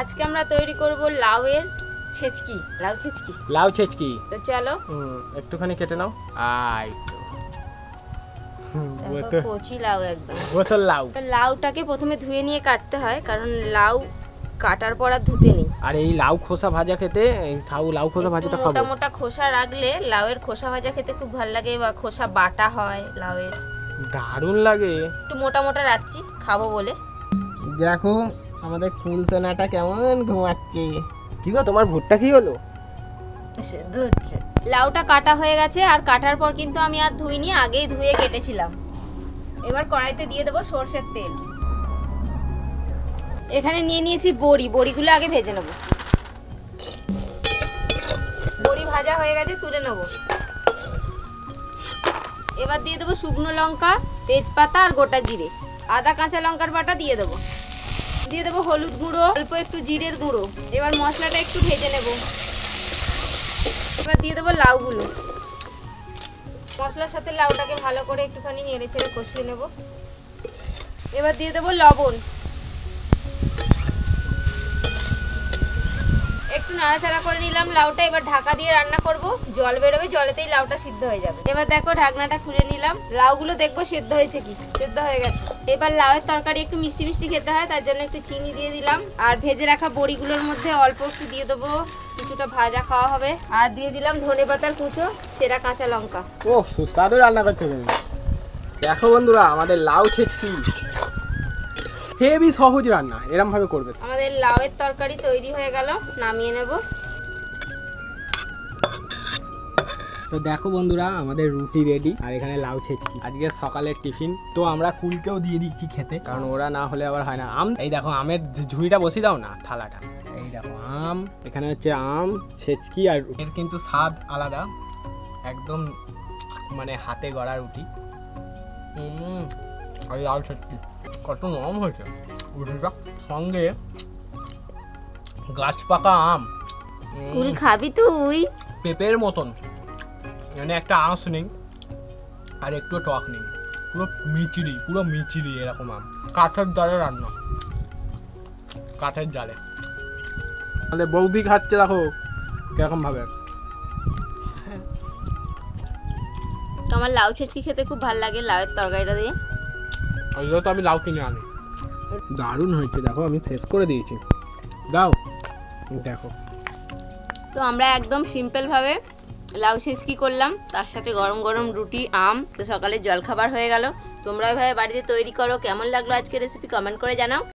আজকে আমরা তৈরি করব লাউয়ের ছেচকি, লাউ ছেচকি। তো চলো একটুখানি কেটে নাও। আই তো কচি লাউ, একদম বোতল লাউ। লাউটাকে প্রথমে ধুয়ে নিয়ে কাটতে হয়, কারণ লাউ কাটার পর আর ধুতে নেই। আর এই লাউ খোসা ভাজা খেতে, এই লাউ খোসা ভাজাটা খাবো। মোটা মোটা খোসা রাখলে লাউয়ের খোসা ভাজা খেতে খুব ভালো লাগে, বা খোসা বাটা হয় লাউয়ের, দারুণ লাগে। একটু মোটা মোটা রাখছি খাবো বলে। দেখো আমাদের কুলসেনাটা কেমন ঘুমাচ্ছে। কি গো, তোমার ভুট্টা কি হলো? সেদ্ধ হচ্ছে। লাউটা কাটা হয়ে গেছে, আর কাটার পর কিন্তু আমি আর ধুইনি, আগেই ধুয়ে কেটেছিলাম। এবার কড়াইতে দিয়ে দেবো সরষের তেল। এখানে নিয়ে নিয়েছি বড়ি, বড়িগুলো আগে ভেজে নেব। বড়ি ভাজা হয়ে গেছে, তুলে নেব। এবার দিয়ে দেবো শুকনো লঙ্কা, তেজপাতা আর গোটা জিরে, আদা কাঁচা লঙ্কার বাটা দিয়ে দেবো। দিয়ে দেবো হলুদ গুঁড়ো, অল্প একটু জিরের গুঁড়ো। এবার মশলাটা একটু ভেজে নেব। এবার দিয়ে দেবো লাউগুলো। মশলার সাথে লাউটাকে ভালো করে একটুখানি নেড়ে চেড়ে কষিয়ে নেব। এবার দিয়ে দেবো লবণ, একটু নাড়াচাড়া করে নিলাম লাউটা। এবার ঢাকা দিয়ে রান্না করব, জল বেরোবে, জলেতেই লাউটা সিদ্ধ হয়ে যাবে। এবার দেখো ঢাকনাটা খুলে নিলাম, লাউগুলো দেখবো সেদ্ধ হয়েছে কি। সেদ্ধ হয়ে গেছে। এবার লাউয়ের তরকারি একটু মিষ্টি মিষ্টি খেতে হয়, তার জন্য একটু চিনি দিয়ে দিলাম। আর ভেজে রাখা বড়িগুলোর মধ্যে অল্প একটু দিয়ে দেবো, কিছুটা ভাজা খাওয়া হবে। আর দিয়ে দিলাম ধনেপাতার কুচো, সেরা কাঁচা লঙ্কা। ও সুস্বাদু রান্না করছো তুমি। দেখো বন্ধুরা, আমাদের লাউ ছেচকি হেভি সহজ রান্না, এরকম ভাবে করবে। আমাদের লাউয়ের তরকারি তৈরি হয়ে গেল, নামিয়ে নেব। তো দেখো বন্ধুরা, আমাদের রুটি রেডি, আর এখানে লাউ ছেচকি আজকে সকালের টিফিন। তো আমরা কুলকেও দিয়ে দিচ্ছি খেতে, কারণ ওরা না হলে আবার হয় না। আম, এই দেখো আমের ঝুড়িটা বসিয়ে দাও না, থালাটা। এই দেখো আম, এখানে হচ্ছে আম, ছেচকি, আর এর কিন্তু স্বাদ আলাদা, একদম মানে হাতে গড়া রুটি। আর লাউ ছেচকি কত নরম হয়েছে রুটিটা, সঙ্গে গাছ পাকা আম। কুল খাবি তুই? পেঁপের মতন, মানে একটা আঁশ নেই আর একটু টক নেই, পুরো মিচিরি এরকম আম। কাঠের জালে রান্না, কাঠের জালে। আমাদের বৌদি খাচ্ছে, দেখো কিরকম ভাবে। আমার লাউ ছেচকি খেতে খুব ভালো লাগে, লাউয়ের তরকারিটা দিয়ে। ওই জন্য তো আমি লাউ কিনে আনি। দারুণ হয়েছে, দেখো আমি শেষ করে দিয়েছি। দাও দেখো। তো আমরা একদম সিম্পল ভাবে লাউ ছেচকি করলাম, তার সাথে গরম গরম রুটি, আম। তো সকালে জলখাবার হয়ে গেল। তোমরা এভাবে বাড়িতে তৈরি করো। কেমন লাগলো আজকের রেসিপি কমেন্ট করে জানাও।